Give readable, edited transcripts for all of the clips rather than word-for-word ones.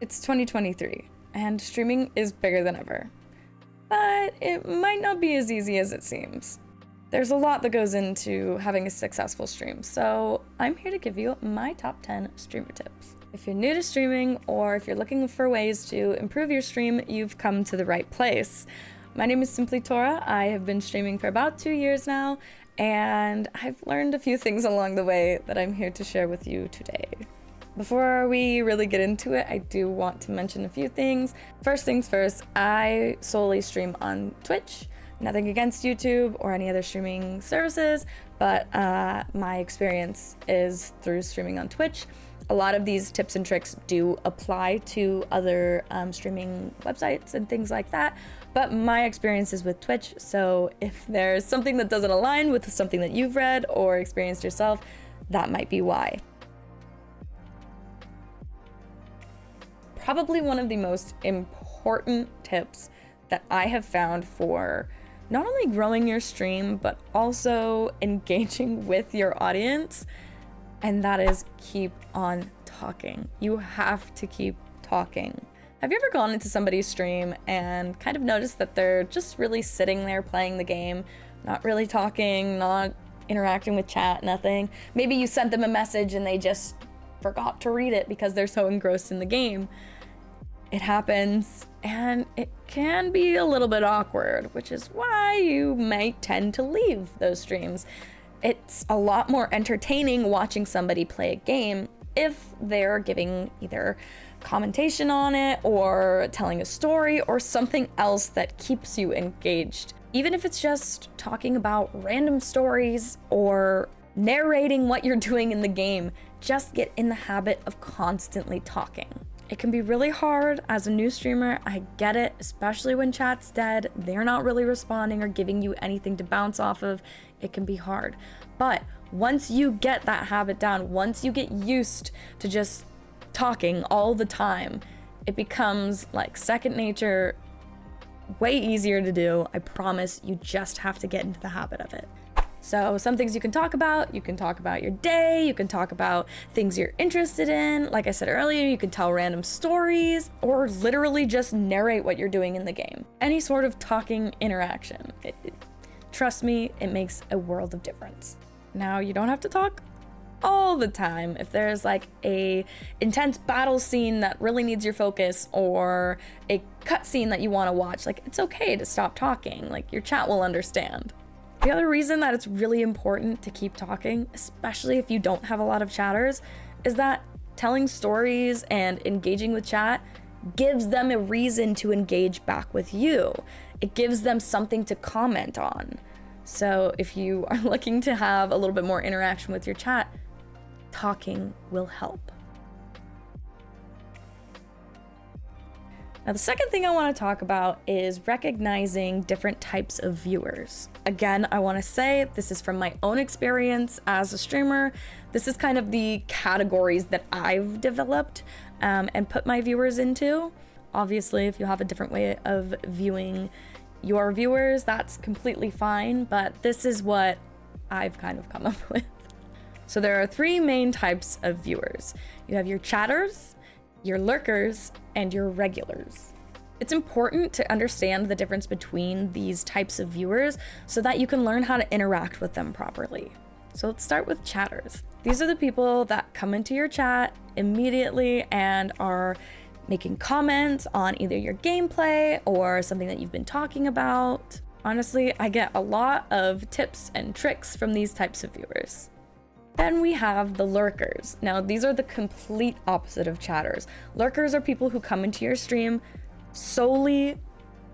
It's 2023, and streaming is bigger than ever. But it might not be as easy as it seems. There's a lot that goes into having a successful stream, so I'm here to give you my top 10 streamer tips. If you're new to streaming, or if you're looking for ways to improve your stream, you've come to the right place. My name is simply Tora. I have been streaming for about 2 years now, and I've learned a few things along the way that I'm here to share with you today. Before we really get into it, I do want to mention a few things. First things first, I solely stream on Twitch. Nothing against YouTube or any other streaming services, but my experience is through streaming on Twitch. A lot of these tips and tricks do apply to other streaming websites and things like that, but my experience is with Twitch, so if there's something that doesn't align with something that you've read or experienced yourself, that might be why. Probably one of the most important tips that I have found for not only growing your stream, but also engaging with your audience, and that is keep on talking. You have to keep talking. Have you ever gone into somebody's stream and kind of noticed that they're just really sitting there playing the game, not really talking, not interacting with chat, nothing? Maybe you sent them a message and they just forgot to read it because they're so engrossed in the game. It happens, and it can be a little bit awkward, which is why you might tend to leave those streams. It's a lot more entertaining watching somebody play a game if they're giving either commentation on it or telling a story or something else that keeps you engaged. Even if it's just talking about random stories or narrating what you're doing in the game, just get in the habit of constantly talking. It can be really hard as a new streamer, I get it, especially when chat's dead, they're not really responding or giving you anything to bounce off of, it can be hard. But once you get that habit down, once you get used to just talking all the time, it becomes like second nature, way easier to do. I promise, you just have to get into the habit of it. So some things you can talk about your day, you can talk about things you're interested in. Like I said earlier, you can tell random stories or literally just narrate what you're doing in the game. Any sort of talking interaction. Trust me, it makes a world of difference. Now, you don't have to talk all the time. If there's like a intense battle scene that really needs your focus or a cutscene that you want to watch, like it's okay to stop talking, like your chat will understand. The other reason that it's really important to keep talking, especially if you don't have a lot of chatters, is that telling stories and engaging with chat gives them a reason to engage back with you. It gives them something to comment on. So if you are looking to have a little bit more interaction with your chat, talking will help. Now, the second thing I want to talk about is recognizing different types of viewers. Again, I want to say this is from my own experience as a streamer. This is kind of the categories that I've developed and put my viewers into. Obviously, if you have a different way of viewing your viewers, that's completely fine, but this is what I've kind of come up with. So there are 3 main types of viewers. You have your chatters, your lurkers, and your regulars. It's important to understand the difference between these types of viewers so that you can learn how to interact with them properly. So let's start with chatters. These are the people that come into your chat immediately and are making comments on either your gameplay or something that you've been talking about. Honestly, I get a lot of tips and tricks from these types of viewers. Then we have the lurkers. Now, these are the complete opposite of chatters. Lurkers are people who come into your stream solely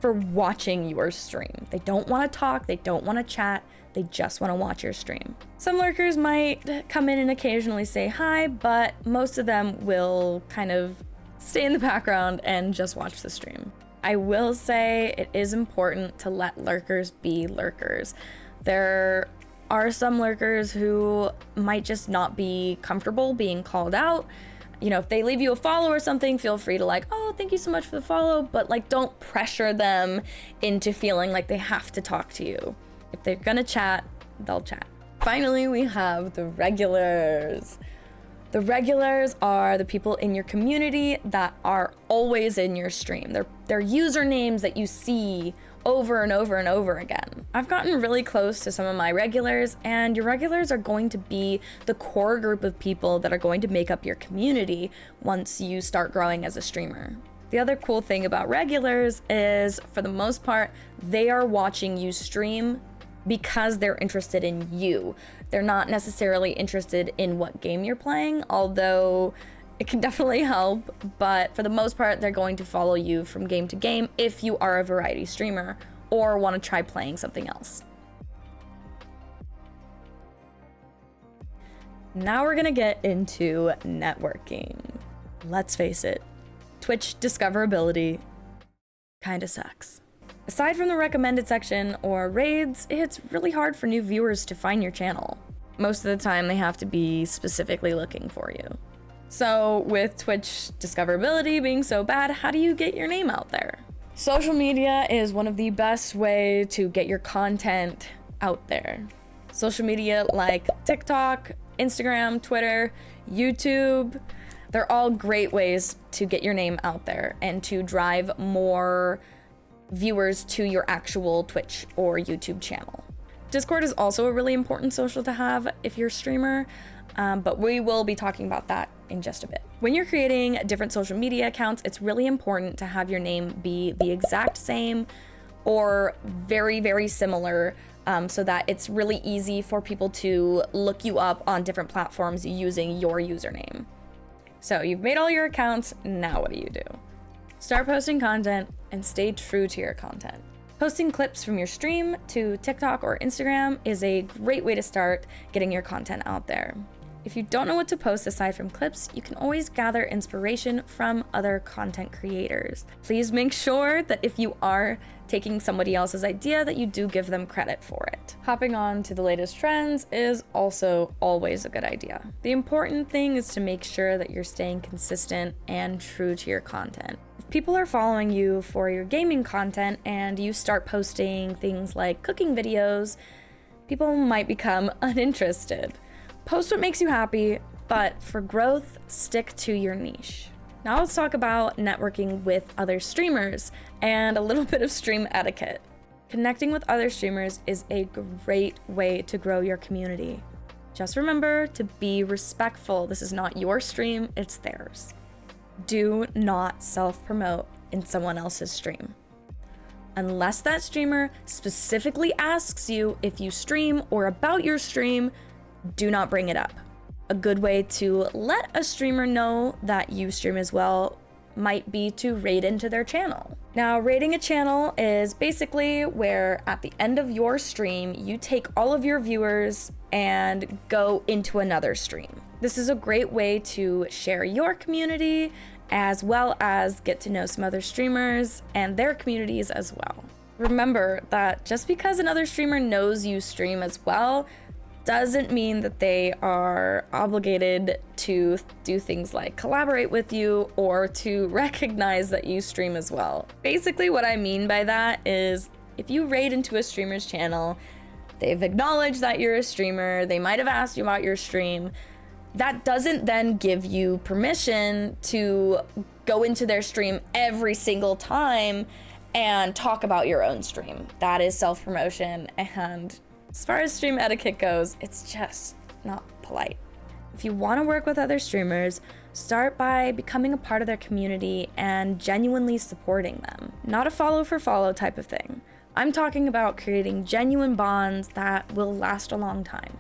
for watching your stream. They don't want to talk, they don't want to chat, they just want to watch your stream. Some lurkers might come in and occasionally say hi, but most of them will kind of stay in the background and just watch the stream. I will say it is important to let lurkers be lurkers. There are some lurkers who might just not be comfortable being called out. You know, if they leave you a follow or something, feel free to like, oh, thank you so much for the follow, but like don't pressure them into feeling like they have to talk to you. If they're gonna chat, they'll chat. Finally, we have the regulars. The regulars are the people in your community that are always in your stream. They're usernames that you see over and over and over again. I've gotten really close to some of my regulars, and your regulars are going to be the core group of people that are going to make up your community once you start growing as a streamer. The other cool thing about regulars is, for the most part, they are watching you stream because they're interested in you. They're not necessarily interested in what game you're playing, although it can definitely help, but for the most part, they're going to follow you from game to game if you are a variety streamer or want to try playing something else. Now we're gonna get into networking. Let's face it, Twitch discoverability kinda sucks. Aside from the recommended section or raids, it's really hard for new viewers to find your channel. Most of the time, they have to be specifically looking for you. So with Twitch discoverability being so bad, how do you get your name out there? Social media is one of the best ways to get your content out there. Social media like TikTok, Instagram, Twitter, YouTube, they're all great ways to get your name out there and to drive more viewers to your actual Twitch or YouTube channel. Discord is also a really important social to have if you're a streamer, but we will be talking about that in just a bit. When you're creating different social media accounts, it's really important to have your name be the exact same or very, very similar, so that it's really easy for people to look you up on different platforms using your username. So you've made all your accounts, now what do you do? Start posting content and stay true to your content. Posting clips from your stream to TikTok or Instagram is a great way to start getting your content out there. If you don't know what to post aside from clips, you can always gather inspiration from other content creators. Please make sure that if you are taking somebody else's idea, that you do give them credit for it. Hopping on to the latest trends is also always a good idea. The important thing is to make sure that you're staying consistent and true to your content. If people are following you for your gaming content and you start posting things like cooking videos, people might become uninterested. Post what makes you happy, but for growth, stick to your niche. Now let's talk about networking with other streamers and a little bit of stream etiquette. Connecting with other streamers is a great way to grow your community. Just remember to be respectful. This is not your stream, it's theirs. Do not self-promote in someone else's stream. Unless that streamer specifically asks you if you stream or about your stream, do not bring it up. A good way to let a streamer know that you stream as well might be to raid into their channel. Now, raiding a channel is basically where at the end of your stream, you take all of your viewers and go into another stream. This is a great way to share your community as well as get to know some other streamers and their communities as well. Remember that just because another streamer knows you stream as well, doesn't mean that they are obligated to do things like collaborate with you or to recognize that you stream as well. Basically, what I mean by that is if you raid into a streamer's channel, they've acknowledged that you're a streamer, they might have asked you about your stream. That doesn't then give you permission to go into their stream every single time and talk about your own stream. That is self-promotion, and as far as stream etiquette goes, it's just not polite. If you want to work with other streamers, start by becoming a part of their community and genuinely supporting them. Not a follow for follow type of thing. I'm talking about creating genuine bonds that will last a long time.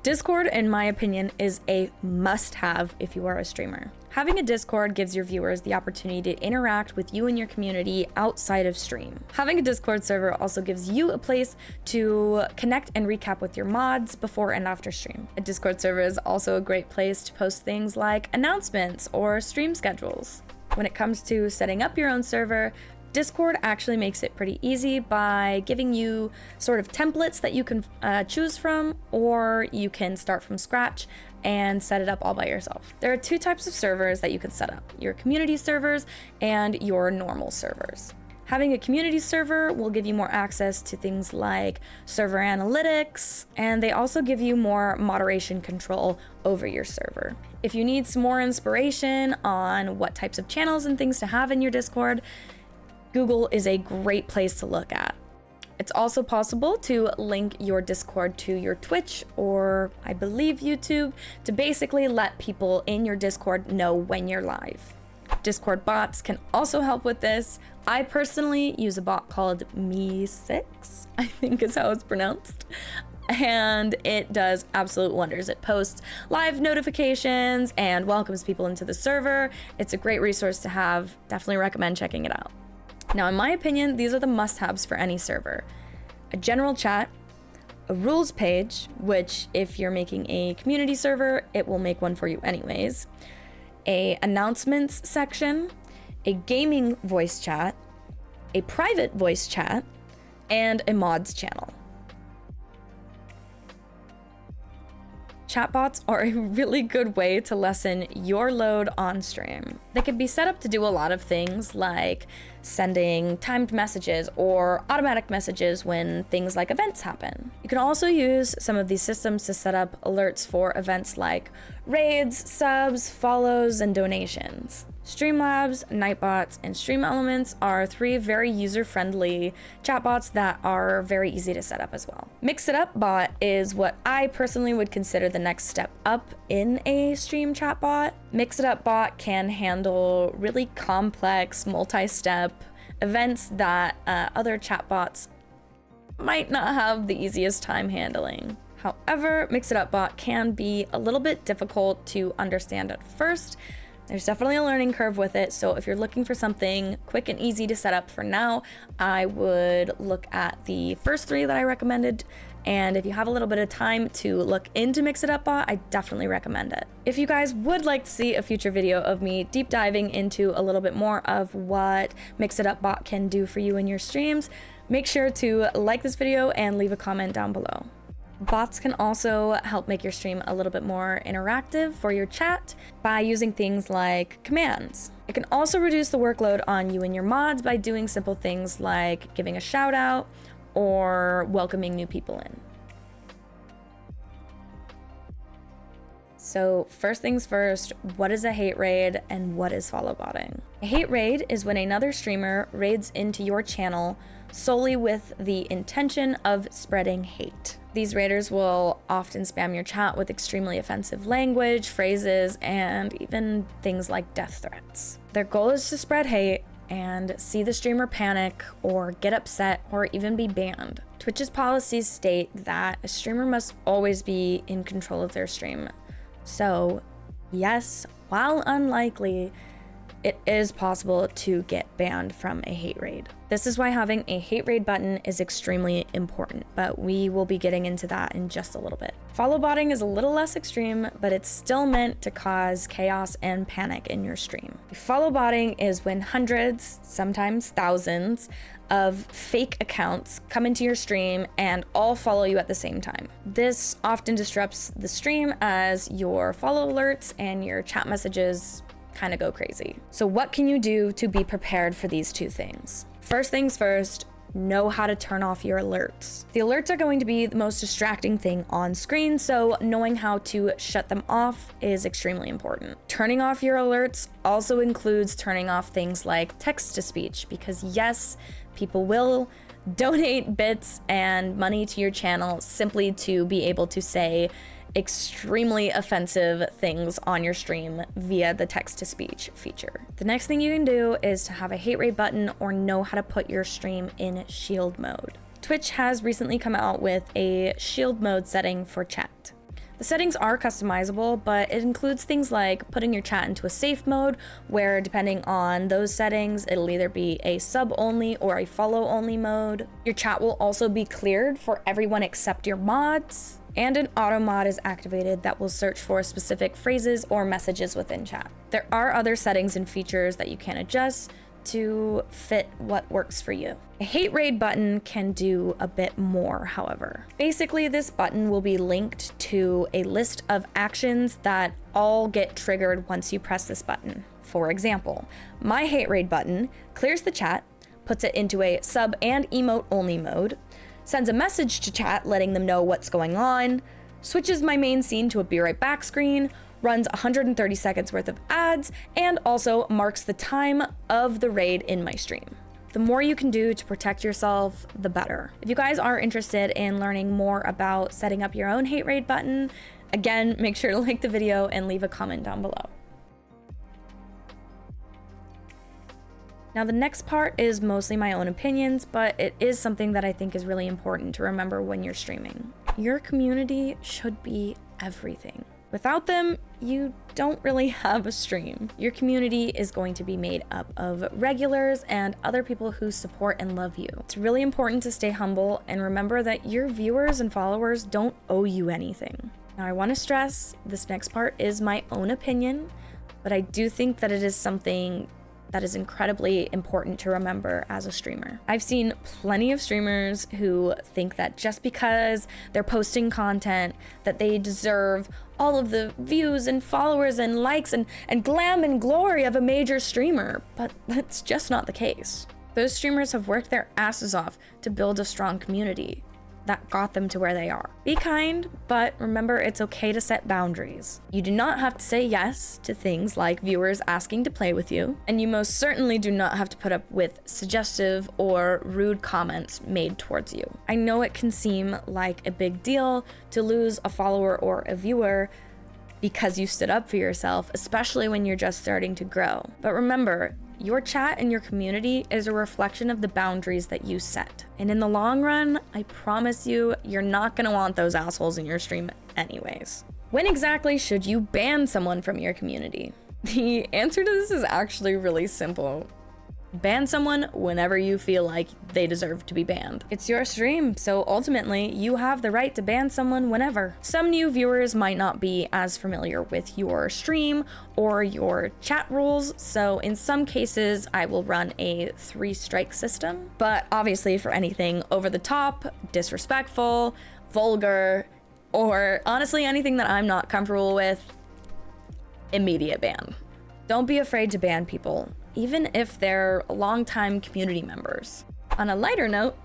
Discord, in my opinion, is a must-have if you are a streamer. Having a Discord gives your viewers the opportunity to interact with you and your community outside of stream. Having a Discord server also gives you a place to connect and recap with your mods before and after stream. A Discord server is also a great place to post things like announcements or stream schedules. When it comes to setting up your own server, Discord actually makes it pretty easy by giving you sort of templates that you can choose from, or you can start from scratch and set it up all by yourself. There are two types of servers that you can set up: your community servers and your normal servers. Having a community server will give you more access to things like server analytics, and they also give you more moderation control over your server. If you need some more inspiration on what types of channels and things to have in your Discord, Google is a great place to look at. It's also possible to link your Discord to your Twitch or I believe YouTube to basically let people in your Discord know when you're live. Discord bots can also help with this. I personally use a bot called Me6, I think is how it's pronounced. And it does absolute wonders. It posts live notifications and welcomes people into the server. It's a great resource to have. Definitely recommend checking it out. Now, in my opinion, these are the must-haves for any server. A general chat, a rules page, which if you're making a community server, it will make one for you anyways. A announcements section, a gaming voice chat, a private voice chat, and a mods channel. Chatbots are a really good way to lessen your load on stream. They can be set up to do a lot of things like sending timed messages or automatic messages when things like events happen. You can also use some of these systems to set up alerts for events like raids, subs, follows, and donations. Streamlabs, Nightbots, and Stream Elements are 3 very user-friendly chatbots that are very easy to set up as well. Mix It Up Bot is what I personally would consider the next step up in a stream chatbot. Mix It Up Bot can handle really complex, multi-step events that other chatbots might not have the easiest time handling. However, Mix It Up Bot can be a little bit difficult to understand at first. There's definitely a learning curve with it, so if you're looking for something quick and easy to set up for now, I would look at the first 3 that I recommended, and if you have a little bit of time to look into Mix It Up Bot, I definitely recommend it. If you guys would like to see a future video of me deep diving into a little bit more of what Mix It Up Bot can do for you in your streams, make sure to like this video and leave a comment down below. Bots can also help make your stream a little bit more interactive for your chat by using things like commands. It can also reduce the workload on you and your mods by doing simple things like giving a shout out or welcoming new people in. So first things first, what is a hate raid and what is follow botting? A hate raid is when another streamer raids into your channel solely with the intention of spreading hate. These raiders will often spam your chat with extremely offensive language, phrases, and even things like death threats. Their goal is to spread hate and see the streamer panic or get upset or even be banned. Twitch's policies state that a streamer must always be in control of their stream. So yes, while unlikely, it is possible to get banned from a hate raid. This is why having a hate raid button is extremely important, but we will be getting into that in just a little bit. Follow botting is a little less extreme, but it's still meant to cause chaos and panic in your stream. Follow botting is when hundreds, sometimes thousands, of fake accounts come into your stream and all follow you at the same time. This often disrupts the stream as your follow alerts and your chat messages kind of go crazy. So what can you do to be prepared for these 2 things? First things first, know how to turn off your alerts. The alerts are going to be the most distracting thing on screen, so knowing how to shut them off is extremely important. Turning off your alerts also includes turning off things like text-to-speech, because yes, people will donate bits and money to your channel simply to be able to say extremely offensive things on your stream via the text-to-speech feature. The next thing you can do is to have a hate raid button or know how to put your stream in shield mode. Twitch has recently come out with a shield mode setting for chat. The settings are customizable, but it includes things like putting your chat into a safe mode, where depending on those settings, it'll either be a sub only or a follow only mode. Your chat will also be cleared for everyone except your mods, and an auto mod is activated that will search for specific phrases or messages within chat. There are other settings and features that you can adjust to fit what works for you. A hate raid button can do a bit more, however. Basically, this button will be linked to a list of actions that all get triggered once you press this button. For example, my hate raid button clears the chat, puts it into a sub and emote only mode, sends a message to chat letting them know what's going on, switches my main scene to a be right back screen, runs 130 seconds worth of ads, and also marks the time of the raid in my stream. The more you can do to protect yourself, the better. If you guys are interested in learning more about setting up your own hate raid button, again, make sure to like the video and leave a comment down below. Now, the next part is mostly my own opinions, but it is something that I think is really important to remember when you're streaming. Your community should be everything. Without them, you don't really have a stream. Your community is going to be made up of regulars and other people who support and love you. It's really important to stay humble and remember that your viewers and followers don't owe you anything. Now, I want to stress this next part is my own opinion, but I do think that it is something that is incredibly important to remember as a streamer. I've seen plenty of streamers who think that just because they're posting content that they deserve all of the views and followers and likes and glam and glory of a major streamer, but that's just not the case. Those streamers have worked their asses off to build a strong community that got them to where they are. Be kind, but remember it's okay to set boundaries. You do not have to say yes to things like viewers asking to play with you, and you most certainly do not have to put up with suggestive or rude comments made towards you. I know it can seem like a big deal to lose a follower or a viewer because you stood up for yourself, especially when you're just starting to grow. But remember, your chat and your community is a reflection of the boundaries that you set. And in the long run, I promise you, you're not gonna want those assholes in your stream anyways. When exactly should you ban someone from your community? The answer to this is actually really simple. Ban someone whenever you feel like they deserve to be banned. It's your stream, so ultimately you have the right to ban someone whenever. Some new viewers might not be as familiar with your stream or your chat rules, so in some cases I will run a 3-strike system. But obviously for anything over the top, disrespectful, vulgar, or honestly anything that I'm not comfortable with, immediate ban. Don't be afraid to ban people, even if they're longtime community members. On a lighter note,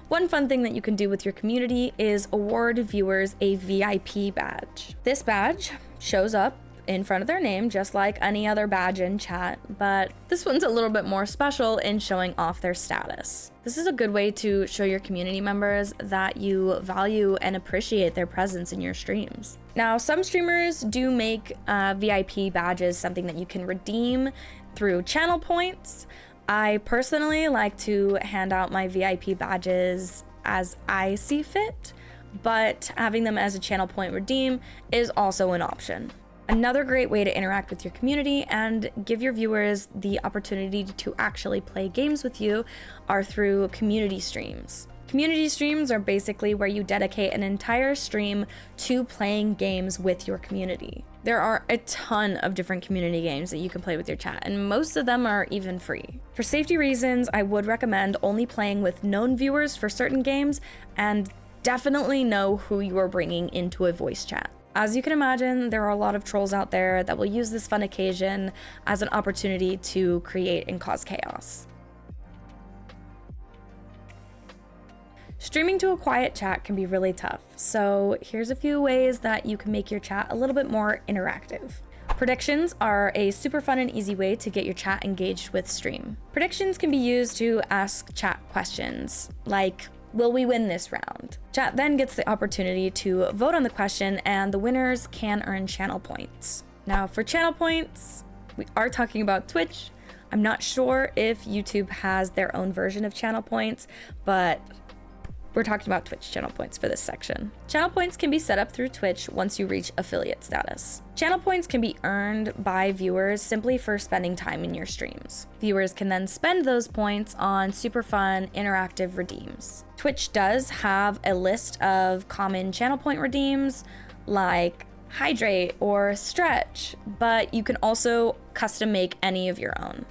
one fun thing that you can do with your community is award viewers a VIP badge. This badge shows up in front of their name just like any other badge in chat, but this one's a little bit more special in showing off their status. This is a good way to show your community members that you value and appreciate their presence in your streams. Now, some streamers do make VIP badges something that you can redeem through channel points. I personally like to hand out my VIP badges as I see fit, but having them as a channel point redeem is also an option. Another great way to interact with your community and give your viewers the opportunity to actually play games with you are through community streams. Community streams are basically where you dedicate an entire stream to playing games with your community. There are a ton of different community games that you can play with your chat, and most of them are even free. For safety reasons, I would recommend only playing with known viewers for certain games, and definitely know who you are bringing into a voice chat. As you can imagine, there are a lot of trolls out there that will use this fun occasion as an opportunity to create and cause chaos. Streaming to a quiet chat can be really tough, so here's a few ways that you can make your chat a little bit more interactive. Predictions are a super fun and easy way to get your chat engaged with stream. Predictions can be used to ask chat questions, like, will we win this round? Chat then gets the opportunity to vote on the question, and the winners can earn channel points. Now, for channel points, we are talking about Twitch. I'm not sure if YouTube has their own version of channel points, but we're talking about Twitch channel points for this section. Channel points can be set up through Twitch once you reach affiliate status. Channel points can be earned by viewers simply for spending time in your streams. Viewers can then spend those points on super fun, interactive redeems. Twitch does have a list of common channel point redeems like hydrate or stretch, but you can also custom make any of your own.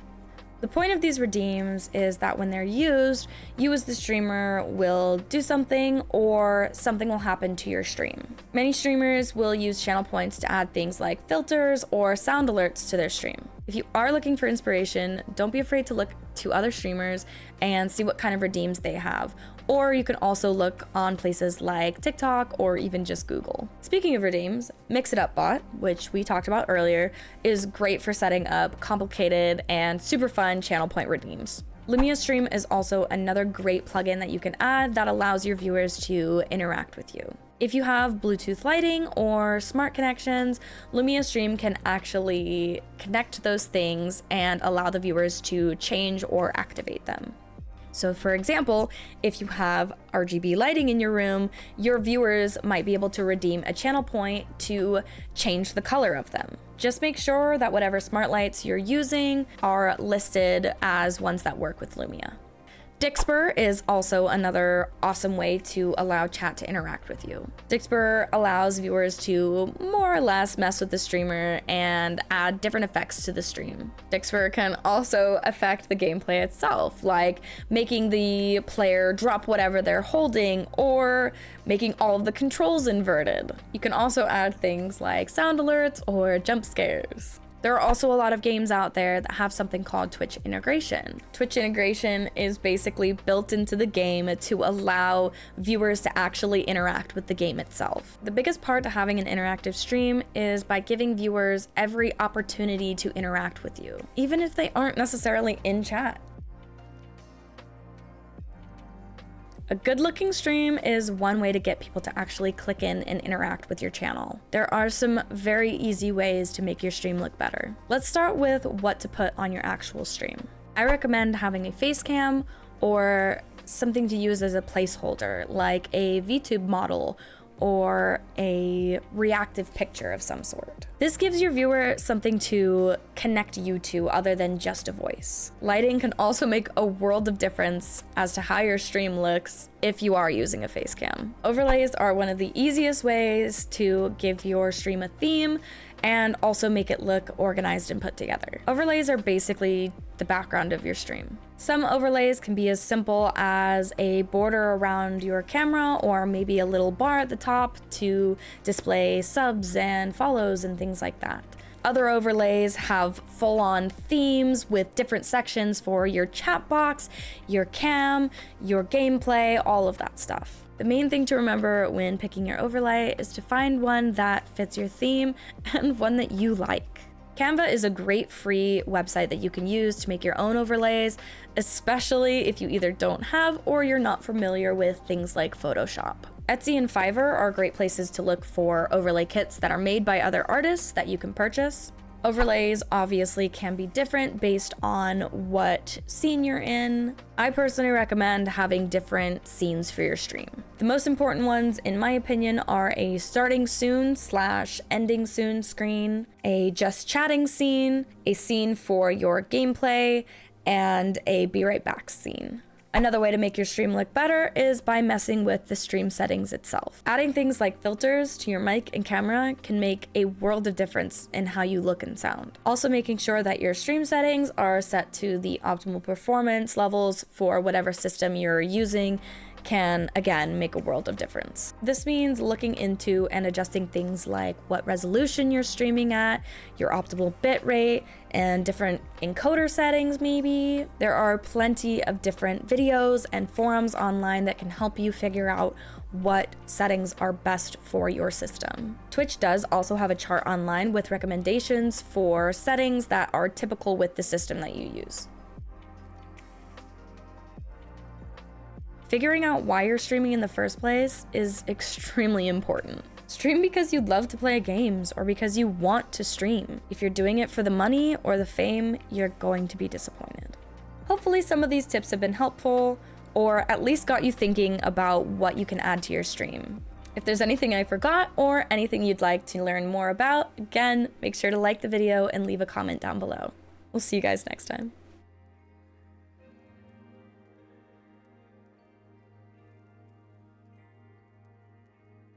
The point of these redeems is that when they're used, you as the streamer will do something or something will happen to your stream. Many streamers will use channel points to add things like filters or sound alerts to their stream. If you are looking for inspiration, don't be afraid to look to other streamers and see what kind of redeems they have. Or you can also look on places like TikTok or even just Google. Speaking of redeems, Mix It Up Bot, which we talked about earlier, is great for setting up complicated and super fun channel point redeems. Lumia Stream is also another great plugin that you can add that allows your viewers to interact with you. If you have Bluetooth lighting or smart connections, Lumia Stream can actually connect those things and allow the viewers to change or activate them. So for example, if you have RGB lighting in your room, your viewers might be able to redeem a channel point to change the color of them. Just make sure that whatever smart lights you're using are listed as ones that work with Lumia. Dixper is also another awesome way to allow chat to interact with you. Dixper allows viewers to more or less mess with the streamer and add different effects to the stream. Dixper can also affect the gameplay itself, like making the player drop whatever they're holding or making all of the controls inverted. You can also add things like sound alerts or jump scares. There are also a lot of games out there that have something called Twitch integration. Twitch integration is basically built into the game to allow viewers to actually interact with the game itself. The biggest part to having an interactive stream is by giving viewers every opportunity to interact with you, even if they aren't necessarily in chat. A good-looking stream is one way to get people to actually click in and interact with your channel. There are some very easy ways to make your stream look better. Let's start with what to put on your actual stream. I recommend having a face cam or something to use as a placeholder, like a VTube model or a reactive picture of some sort. This gives your viewer something to connect you to other than just a voice. Lighting can also make a world of difference as to how your stream looks if you are using a face cam. Overlays are one of the easiest ways to give your stream a theme and also make it look organized and put together. Overlays are basically the background of your stream. Some overlays can be as simple as a border around your camera or maybe a little bar at the top to display subs and follows and things like that. Other overlays have full-on themes with different sections for your chat box, your cam, your gameplay, all of that stuff. The main thing to remember when picking your overlay is to find one that fits your theme and one that you like. Canva is a great free website that you can use to make your own overlays, especially if you either don't have or you're not familiar with things like Photoshop. Etsy and Fiverr are great places to look for overlay kits that are made by other artists that you can purchase. Overlays obviously can be different based on what scene you're in. I personally recommend having different scenes for your stream. The most important ones, in my opinion, are a starting soon / ending soon screen, a just chatting scene, a scene for your gameplay, and a be right back scene. Another way to make your stream look better is by messing with the stream settings itself. Adding things like filters to your mic and camera can make a world of difference in how you look and sound. Also making sure that your stream settings are set to the optimal performance levels for whatever system you're using can, again, make a world of difference. This means looking into and adjusting things like what resolution you're streaming at, your optimal bit rate, and different encoder settings maybe. There are plenty of different videos and forums online that can help you figure out what settings are best for your system. Twitch does also have a chart online with recommendations for settings that are typical with the system that you use. Figuring out why you're streaming in the first place is extremely important. Stream because you'd love to play games or because you want to stream. If you're doing it for the money or the fame, you're going to be disappointed. Hopefully some of these tips have been helpful or at least got you thinking about what you can add to your stream. If there's anything I forgot or anything you'd like to learn more about, again, make sure to like the video and leave a comment down below. We'll see you guys next time.